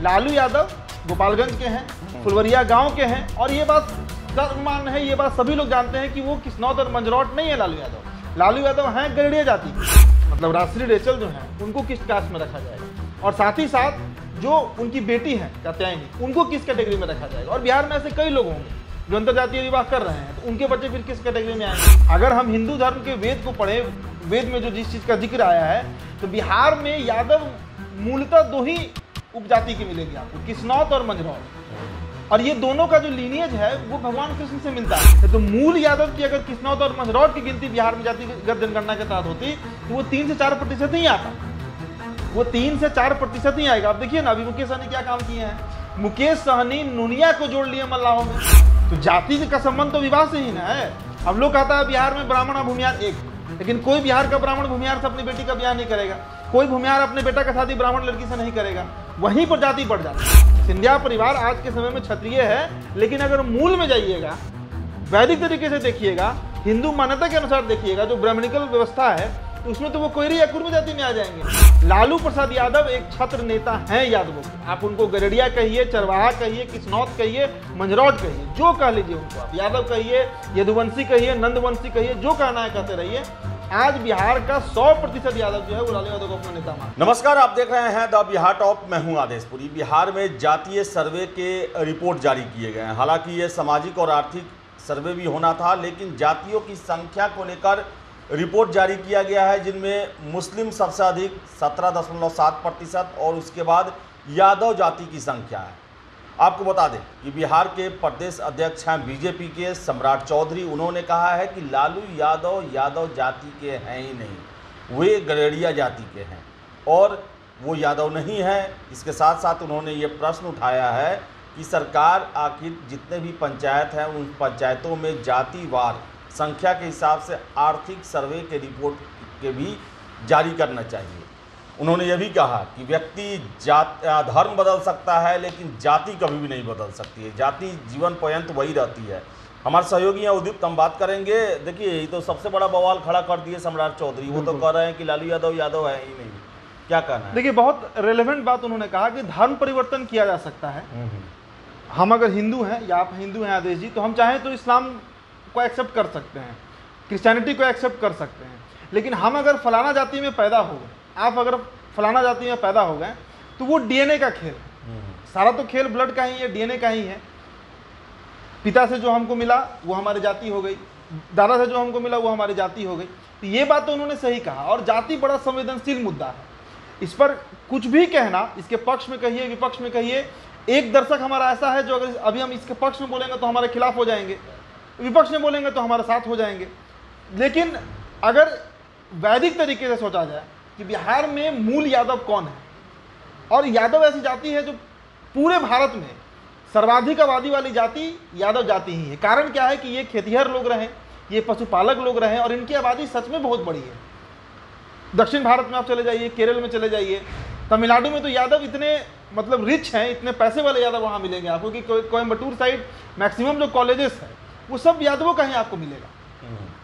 लालू यादव गोपालगंज के हैं, फुलवरिया गांव के हैं, और ये बात सर्वमान्य है, ये बात सभी लोग जानते हैं कि वो किसनौत और मंजरौट नहीं है। लालू यादव हैं गरड़िया जाति, मतलब राष्ट्रीय रेचल जो हैं उनको किस कास्ट में रखा जाएगा, और साथ ही साथ जो उनकी बेटी हैं कात्यायनी उनको किस कैटेगरी में रखा जाएगा। और बिहार में ऐसे कई लोग होंगे जो अंतर्जातीय विवाह कर रहे हैं, तो उनके बच्चे फिर किस कैटेगरी में आएंगे। अगर हम हिंदू धर्म के वेद को पढ़े, वेद में जो जिस चीज़ का जिक्र आया है, तो बिहार में यादव मूलतः दो ही उपजाति की मिलेगी आपको, किसनौत और मंजरौट, और ये दोनों का जो लीनियज है वो भगवान कृष्ण से मिलता है। तो मूल यादव की अगर किसनौत और मंजरौट की गिनती बिहार में जातिगत जनगणना के तहत होती तो वो 3 से 4% ही आता, वो 3 से 4% ही आएगा। आप देखिए ना, अभी मुकेश सहनी क्या काम किए हैं, मुकेश सहनी नुनिया को जोड़ लिए मल्लाहों में, तो जाति का संबंध तो विवाह से ही ना है। हम लोग कहता है बिहार में ब्राह्मण और भूमिहार एक, लेकिन कोई बिहार का ब्राह्मण भूमिहार से अपनी बेटी का ब्याह नहीं करेगा, कोई भूमिहार अपने बेटा का शादी ब्राह्मण लड़की से नहीं करेगा, वहीं पर जाति बढ़ जाती है। सिंधिया परिवार आज के समय में क्षत्रिय है, लेकिन अगर मूल में जाइएगा, वैदिक तरीके से देखिएगा, हिंदू मान्यता के अनुसार देखिएगा, जो ब्राह्मणिकल व्यवस्था है, तो उसमें तो वो कोयरी या कुर्मी जाति में आ जाएंगे। लालू प्रसाद यादव एक छत्र नेता हैं यादवों के, आप उनको गरड़िया कहिए, चरवाहा कहिए, किसनौत कहिए, मंजरौट कहिए, जो कह लीजिए उनको, आप यादव कहिए, यदुवंशी कहिए, नंदवंशी कहिए, जो कहना है कहते रहिए। आज बिहार का 100% यादव जो है वो लालू यादव को अपना नेता मानते हैं। नमस्कार, आप देख रहे हैं द बिहार टॉप, मैं हूं आदेशपुरी। बिहार में जातीय सर्वे के रिपोर्ट जारी किए गए हैं। हालांकि ये सामाजिक और आर्थिक सर्वे भी होना था, लेकिन जातियों की संख्या को लेकर रिपोर्ट जारी किया गया है, जिनमें मुस्लिम सबसे अधिक 17.7% और उसके बाद यादव जाति की संख्या है। आपको बता दें कि बिहार के प्रदेश अध्यक्ष हैं बीजेपी के सम्राट चौधरी। उन्होंने कहा है कि लालू यादव यादव जाति के हैं ही नहीं, वे गरड़िया जाति के हैं और वो यादव नहीं हैं। इसके साथ साथ उन्होंने ये प्रश्न उठाया है कि सरकार आखिर जितने भी पंचायत हैं उन पंचायतों में जातिवार संख्या के हिसाब से आर्थिक सर्वे के रिपोर्ट के भी जारी करना चाहिए। उन्होंने यह भी कहा कि व्यक्ति धर्म बदल सकता है, लेकिन जाति कभी भी नहीं बदल सकती है, जाति जीवन पर्यंत वही रहती है। हमारे सहयोगी हैं उदीप्त, हम बात करेंगे। देखिए, ये तो सबसे बड़ा बवाल खड़ा कर दिए सम्राट चौधरी। वो तो कह रहे हैं कि लालू यादव यादव है ही नहीं, क्या कहना है? देखिए, बहुत रेलेवेंट बात उन्होंने कहा कि धर्म परिवर्तन किया जा सकता है। हम अगर हिंदू हैं या आप हिंदू हैं आदेश जी, तो हम चाहें तो इस्लाम को एक्सेप्ट कर सकते हैं, क्रिश्चियनिटी को एक्सेप्ट कर सकते हैं, लेकिन हम अगर फलाना जाति में पैदा हो गए, आप अगर फलाना जाति में पैदा हो गए, तो वो डीएनए का खेल, सारा तो खेल ब्लड का ही है, डीएनए का ही है। पिता से जो हमको मिला वो हमारी जाति हो गई, दादा से जो हमको मिला वो हमारी जाति हो गई। तो ये बात तो उन्होंने सही कहा, और जाति बड़ा संवेदनशील मुद्दा है, इस पर कुछ भी कहना, इसके पक्ष में कहिए विपक्ष में कहिए। एक दर्शक हमारा ऐसा है जो अगर अभी हम इसके पक्ष में बोलेंगे तो हमारे खिलाफ हो जाएंगे, विपक्ष में बोलेंगे तो हमारे साथ हो जाएंगे। लेकिन अगर वैदिक तरीके से सोचा जाए कि बिहार में मूल यादव कौन है, और यादव ऐसी जाति है जो पूरे भारत में सर्वाधिक आबादी वाली जाति यादव जाति ही है। कारण क्या है कि ये खेतिहर लोग रहे, ये पशुपालक लोग रहे, और इनकी आबादी सच में बहुत बड़ी है। दक्षिण भारत में आप चले जाइए, केरल में चले जाइए, तमिलनाडु में तो यादव इतने मतलब रिच हैं, इतने पैसे वाले यादव वहाँ मिलेंगे आपको कि कोयम्बटूर साइड मैक्सिमम जो कॉलेजेस हैं वो सब यादवों का ही आपको मिलेगा।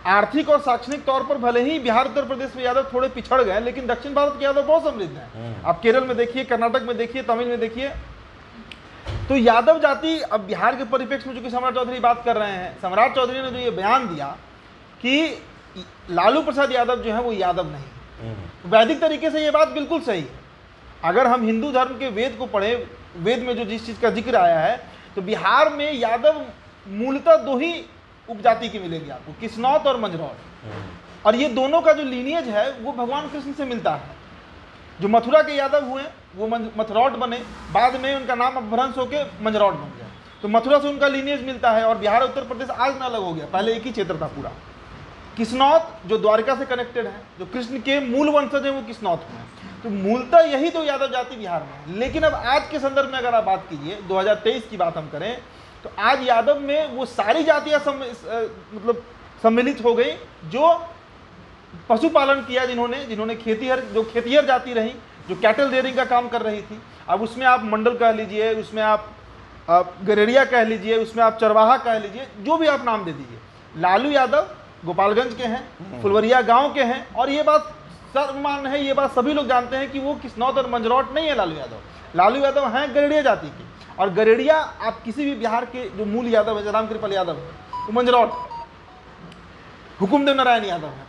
आर्थिक और शैक्षणिक तौर पर भले ही बिहार उत्तर प्रदेश में यादव थोड़े पिछड़ गए, लेकिन दक्षिण भारत के यादव बहुत समृद्ध हैं। आप केरल में देखिए, कर्नाटक में देखिए, तमिल में देखिए। तो यादव जाति अब बिहार के परिप्रेक्ष्य में, जो कि सम्राट चौधरी बात कर रहे हैं, सम्राट चौधरी ने जो ये बयान दिया कि लालू प्रसाद यादव जो है वो यादव नहीं, वैदिक तरीके से ये बात बिल्कुल सही है। अगर हम हिंदू धर्म के वेद को पढ़े, वेद में जो जिस चीज़ का जिक्र आया है, तो बिहार में यादव मूलतः दो ही उपजाति की मिलेगी आपको, किसनौत और मंजरौट, और ये दोनों का जो लीनियज है वो भगवान कृष्ण से मिलता है। जो मथुरा के यादव हुए वो मथुरौट बने, बाद में उनका नाम अपभ्रंश होकर मंजरौट बन गया, तो मथुरा से उनका लीनियज मिलता है। और बिहार उत्तर प्रदेश आज न अलग हो गया, पहले एक ही क्षेत्र था पूरा। किसनौत जो द्वारिका से कनेक्टेड है, जो कृष्ण के मूल वंशज हैं वो किसनौत में है, तो मूलतः यही दो यादव जाति बिहार में है। लेकिन अब आज के संदर्भ में अगर आप बात कीजिए, 2023 की बात हम करें, तो आज यादव में वो सारी जातियां मतलब सम्मिलित हो गई जो पशुपालन किया, जिन्होंने खेतिहर जाति रही, जो कैटल रेयरिंग का काम कर रही थी। अब उसमें आप मंडल कह लीजिए, उसमें आप गरड़िया कह लीजिए, उसमें आप चरवाहा कह लीजिए, जो भी आप नाम दे दीजिए। लालू यादव गोपालगंज के हैं, फुलवरिया गांव के हैं, और ये बात सर्वमान्य है, ये बात सभी लोग जानते हैं कि वो किसनौत और मंजरौट नहीं है लालू यादव। लालू यादव हैं गरेड़िया जाति के, और गरेड़िया आप किसी भी बिहार के जो मूल यादव है, राम कृपाल यादव है, वो मंजरौट, हुकुमदेव नारायण यादव है,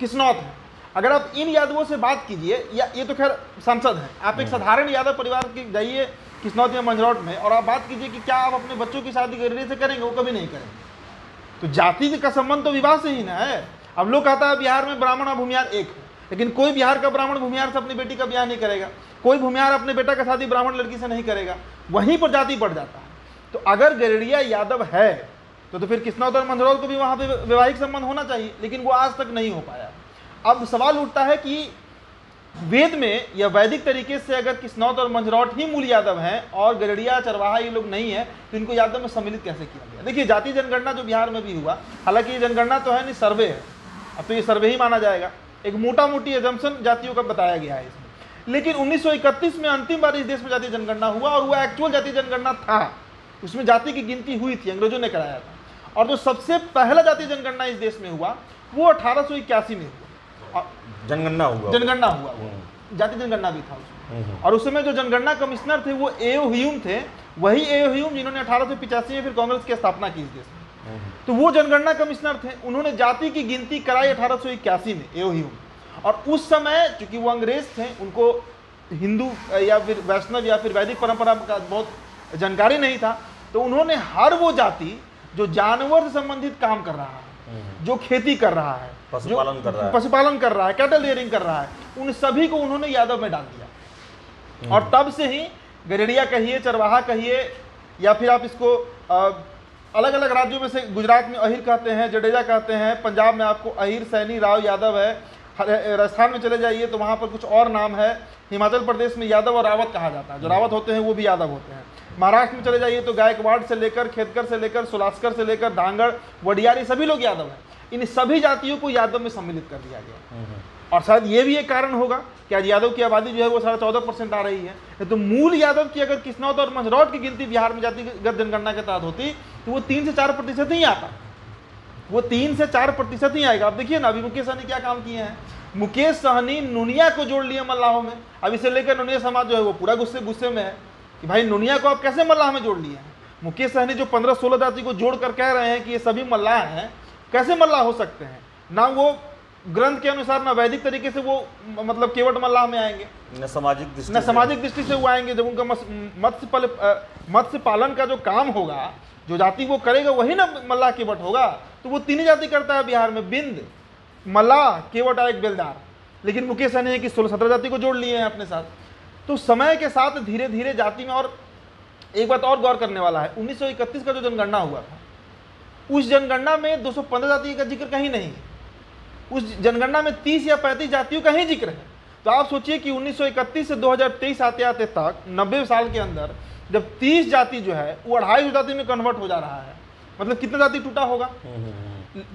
किस्नौत है। अगर आप इन यादवों से बात कीजिए, या ये तो खैर सांसद हैं, आप एक साधारण यादव परिवार के जाइए किस्नौत या मंजरौट में और आप बात कीजिए कि क्या आप अपने बच्चों की शादी गरेड़िया से करेंगे, वो कभी नहीं करेंगे। तो जाति का संबंध तो विवाह से ही ना है। अब लोग कहता है बिहार में ब्राह्मण और भूमिहार एक है, लेकिन कोई बिहार का ब्राह्मण भूमिहार से अपनी बेटी का ब्याह नहीं करेगा, कोई भूमिहार अपने बेटा का शादी ब्राह्मण लड़की से नहीं करेगा, वहीं पर जाति बढ़ जाता है। तो अगर गरेड़िया यादव है तो फिर किस्नौत और मंजरौत को भी वहाँ पे वैवाहिक संबंध होना चाहिए, लेकिन वो आज तक नहीं हो पाया। अब सवाल उठता है कि वेद में या वैदिक तरीके से अगर किस्नौत और मंजरौट ही मूल यादव हैं और गरेड़िया चरवाहा ये लोग नहीं है, तो इनको यादव में सम्मिलित कैसे किया गया? देखिए, जाति जनगणना जो बिहार में भी हुआ, हालांकि ये जनगणना तो है नहीं, सर्वे है, अब तो ये सर्वे ही माना जाएगा, एक मोटा मोटी एजम्पशन जातियों का बताया गया है इसमें। लेकिन 1931 में अंतिम बार इस देश में जाति जनगणना हुआ और वो एक्चुअल जाति जनगणना था, उसमें जाति की गिनती हुई थी, अंग्रेजों ने कराया था। और जो सबसे पहला जाति जनगणना इस देश में हुआ वो 1881 में हुआ, जनगणना हुआ वो जाति जनगणना भी था उसमें। और उस समय जो जनगणना कमिश्नर थे वो ए.ओ. ह्यूम थे, वही ए.ओ. ह्यूम जिन्होंने 1885 में फिर कांग्रेस की स्थापना की इस देश में। तो वो जनगणना कमिश्नर थे, उन्होंने जाति की गिनती कराई 1881 में, ए.ओ. ह्यूम। और उस समय चूंकि वो अंग्रेज थे, उनको हिंदू या फिर वैष्णव या फिर वैदिक परंपरा का बहुत जानकारी नहीं था, तो उन्होंने हर वो जाति जो जानवर से संबंधित काम कर रहा है, जो खेती कर रहा है, पशुपालन कर रहा है, कैटल रियरिंग कर रहा है, उन सभी को उन्होंने यादव में डाल दिया। और तब से ही गरेड़िया कहिए, चरवाहा कहिए, या फिर आप इसको अलग अलग राज्यों में से, गुजरात में अहिर कहते हैं, जडेजा कहते हैं, पंजाब में आपको अहिर, सैनी, राव, यादव है, राजस्थान में चले जाइए तो वहाँ पर कुछ और नाम है, हिमाचल प्रदेश में यादव और रावत कहा जाता है, जो रावत होते हैं वो भी यादव होते हैं। महाराष्ट्र में चले जाइए तो गायकवाड़ से लेकर, खेतकर से लेकर, सुलास्कर से लेकर, धांगड़, वडियारी, सभी लोग यादव हैं। इन सभी जातियों को यादव में सम्मिलित कर दिया गया। और शायद ये भी एक कारण होगा कि आज यादव की आबादी जो है वो 14.5% आ रही है। तो मूल यादव की अगर किस्नौत और मंजरौट की गिनती बिहार में जातिगत जनगणना के तहत होती तो वो 3 से 4% ही आता, वो 3 से 4% ही आएगा। अब देखिए ना, अभी मुकेश सहनी क्या काम किए हैं, मुकेश सहनी नुनिया को जोड़ लिए मल्लाहों में। अब इसे लेकर नुनिया समाज जो है वो पूरा गुस्से में है कि भाई नुनिया को आप कैसे मल्लाह में जोड़ लिए हैं। मुकेश सहनी जो 15-16 जाति को जोड़कर कह रहे हैं कि ये सभी मल्लाह हैं, कैसे मल्लाह हो सकते हैं? ना वो ग्रंथ के अनुसार, ना वैदिक तरीके से वो मतलब केवट मल्लाह में आएंगे, न सामाजिक दृष्टि से वो आएंगे। जब उनका मत्स्य पालन का जो काम होगा, जो जाति वो करेगा वही ना मल्लाह केवट होगा। तो वो 3 जाति करता है बिहार में, बिंद, मल्लाह, केवट और एक बेलदार। लेकिन मुकेश सहनी है कि 16-17 जाति को जोड़ लिए हैं अपने साथ। तो समय के साथ धीरे धीरे जाति में, और एक बात और गौर करने वाला है, 1931 का जो जनगणना हुआ था, उस जनगणना में 215 जाति का जिक्र कहीं नहीं है। उस जनगणना में 30 या 35 जातियों का ही जिक्र है। तो आप सोचिए कि 1931 से 2023 आते आते तक 90 साल के अंदर जब 30 जाति जो है वो 250 जाति में कन्वर्ट हो जा रहा है, मतलब कितना जाति टूटा होगा।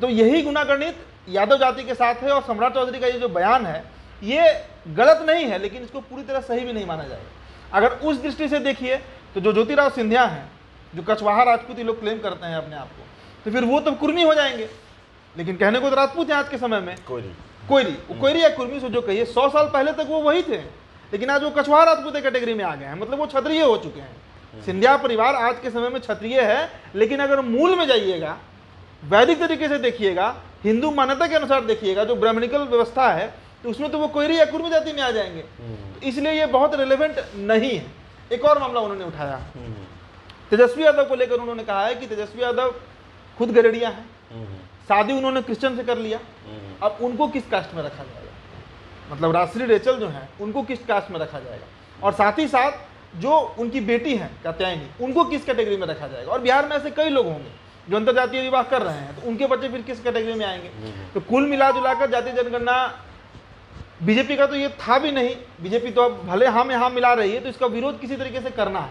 तो यही गुनागणित यादव जाति के साथ है। और सम्राट चौधरी का ये जो बयान है ये गलत नहीं है, लेकिन इसको पूरी तरह सही भी नहीं माना जाएगा। अगर उस दृष्टि से देखिए तो जो ज्योतिराव सिंधिया हैं, जो कछवाहा राजपूत लोग क्लेम करते हैं अपने आप को, तो फिर वो तो कुर्मी हो जाएंगे, लेकिन कहने को तो राजपूत हैं आज के समय में, कोयरी या कुर्मी से जो कहिए। 100 साल पहले तक वो वही थे, लेकिन आज वो कछवाहा राजपूत कैटेगरी में आ गए हैं, मतलब वो क्षत्रिय हो चुके हैं। सिंधिया परिवार आज के समय में क्षत्रिय है, लेकिन अगर मूल में जाइएगा, वैदिक तरीके से देखिएगा, हिंदू मान्यता के अनुसार देखिएगा, जो ब्राह्मणिकल व्यवस्था है, तो उसमें तो वो कोयरी या कुर्मी जाति में आ जाएंगे। तो इसलिए ये बहुत रिलेवेंट नहीं है। एक और मामला उन्होंने उठाया, तेजस्वी यादव को लेकर उन्होंने कहा है कि तेजस्वी यादव खुद गरेड़िया है, शादी उन्होंने क्रिश्चियन से कर लिया, अब उनको किस कास्ट में रखा जाएगा? मतलब राजश्री रेचल जो है उनको किस कास्ट में रखा जाएगा? और साथ ही साथ जो उनकी बेटी है कात्यायनी, उनको किस कैटेगरी में रखा जाएगा? और बिहार में ऐसे कई लोग होंगे जो अंतरजातीय विवाह कर रहे हैं, तो उनके बच्चे फिर किस कैटेगरी में आएंगे? तो कुल मिला जुलाकर जातीय जनगणना बीजेपी का तो ये था भी नहीं। बीजेपी तो अब भले हम यहाँ मिला रही है, तो इसका विरोध किसी तरीके से करना है।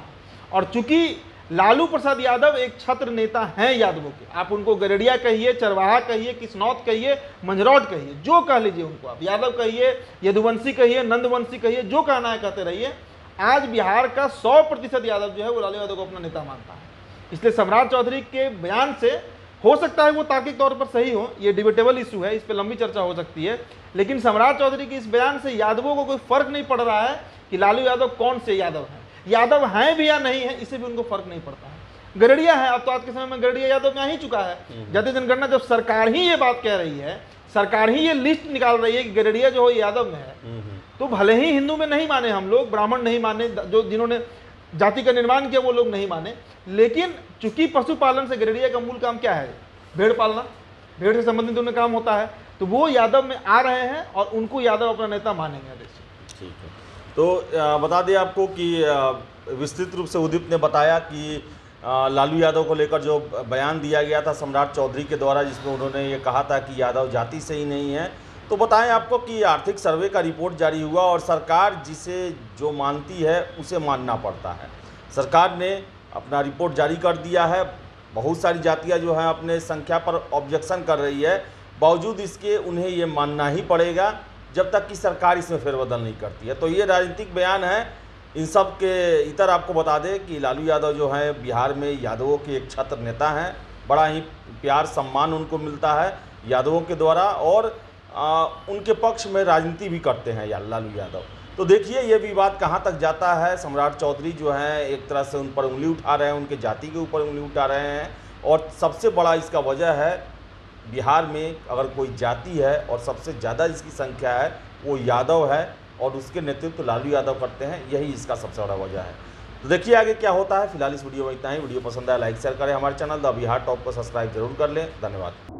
और चूंकि लालू प्रसाद यादव एक छत्र नेता हैं यादवों के, आप उनको गरेड़िया कहिए, चरवाहा कहिए, किस्नौत कहिए, मंजरौट कहिए, जो कह लीजिए उनको, आप यादव कहिए, यदुवंशी कहिए, नंदवंशी कहिए, जो कहना है कहते रहिए। आज बिहार का 100% यादव जो है वो लालू यादव को अपना नेता मानता है। इसलिए सम्राट चौधरी के बयान से हो सकता है वो तार्किक तौर पर सही हो, ये डिबेटेबल इशू है, इस पर लंबी चर्चा हो सकती है, लेकिन सम्राट चौधरी के इस बयान से यादवों को कोई फर्क नहीं पड़ रहा है कि लालू यादव कौन से यादव हैं। यादव हैं भी या नहीं है इससे भी उनको फर्क नहीं पड़ता है। गड़रिया है, अब तो आज के समय में गड़रिया यादव में आ ही चुका है। जातीय जनगणना जब सरकार ही ये बात कह रही है, सरकार ही ये लिस्ट निकाल रही है कि गड़रिया जो हो यादव में है, तो भले ही हिंदू में नहीं माने हम लोग, ब्राह्मण नहीं माने, जो जिन्होंने जाति का निर्माण किया वो लोग नहीं माने, लेकिन चूंकि पशुपालन से गड़रिया का मूल काम क्या है, भेड़ पालना, भेड़ से संबंधित उन्हें काम होता है, तो वो यादव में आ रहे हैं और उनको यादव अपना नेता मानेंगे। ठीक है, तो बता दें आपको कि विस्तृत रूप से उदित ने बताया कि लालू यादव को लेकर जो बयान दिया गया था सम्राट चौधरी के द्वारा, जिसमें उन्होंने ये कहा था कि यादव जाति से ही नहीं है, तो बताएं आपको कि आर्थिक सर्वे का रिपोर्ट जारी हुआ और सरकार जिसे जो मानती है उसे मानना पड़ता है। सरकार ने अपना रिपोर्ट जारी कर दिया है। बहुत सारी जातियां जो हैं अपने संख्या पर ऑब्जेक्शन कर रही है, बावजूद इसके उन्हें ये मानना ही पड़ेगा जब तक कि सरकार इसमें फेरबदल नहीं करती है। तो ये राजनीतिक बयान है। इन सब के इतर आपको बता दें कि लालू यादव जो हैं बिहार में यादवों के एक छत्र नेता हैं। बड़ा ही प्यार सम्मान उनको मिलता है यादवों के द्वारा और उनके पक्ष में राजनीति भी करते हैं लालू यादव। तो देखिए ये विवाद कहाँ तक जाता है। सम्राट चौधरी जो हैं एक तरह से उन पर उंगली उठा रहे हैं, उनके जाति के ऊपर उंगली उठा रहे हैं और सबसे बड़ा इसका वजह है बिहार में अगर कोई जाति है और सबसे ज़्यादा जिसकी संख्या है वो यादव है और उसके नेतृत्व लालू यादव करते हैं, यही इसका सबसे बड़ा वजह है। तो देखिए आगे क्या होता है। फिलहाल इस वीडियो में इतना ही। वीडियो पसंद आया लाइक शेयर करें, हमारे चैनल द बिहार टॉप को सब्सक्राइब जरूर कर लें। धन्यवाद।